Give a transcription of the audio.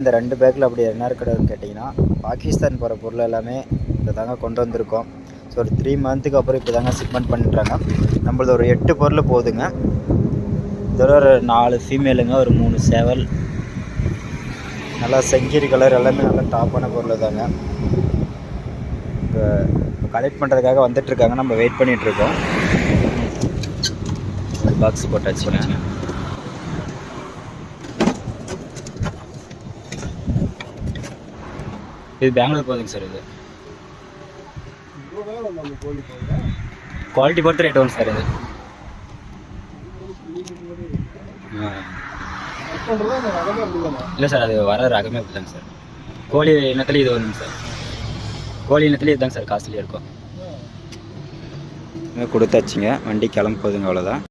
இந்த 2 பேக்கில் அப்படி என்ன இருக்குதுன்னு கேட்டிங்கன்னா, பாகிஸ்தான் போகிற பொருள் எல்லாமே இப்போ தாங்க கொண்டு வந்திருக்கோம். ஸோ ஒரு 3 மந்த்துக்கு அப்புறம் இப்போ தாங்க ஷிப்மெண்ட் பண்ணிட்டுறாங்க. நம்மளது ஒரு 8 பொருள் போகுதுங்க. இதோட ஒரு 4 ஃபீமேலுங்க, ஒரு 3 சேவல், நல்லா செங்கீரி கலர், எல்லாமே நல்லா டாப்பான பொருள் தாங்க. இப்போ கலெக்ட் பண்ணுறதுக்காக வந்துட்டுருக்காங்க, நம்ம வெயிட் பண்ணிகிட்ருக்கோம். பாக்ஸ் போட்டாச்சுங்க. இது பெங்களூர் போகுதுங்க சார். இது குவாலிட்டி பொறுத்து ரேட் வரும் சார். இது இல்லை சார், அது வர ரகமே அப்படிதாங்க சார். கோழி இனத்துலேயும் இது வருங்க சார். கோழி இனத்துலேயும் இதுதாங்க சார் காஸ்ட்லியாக இருக்கும். கொடுத்தாச்சுங்க, வண்டி கிளம்ப போகுதுங்க, அவ்வளோதான்.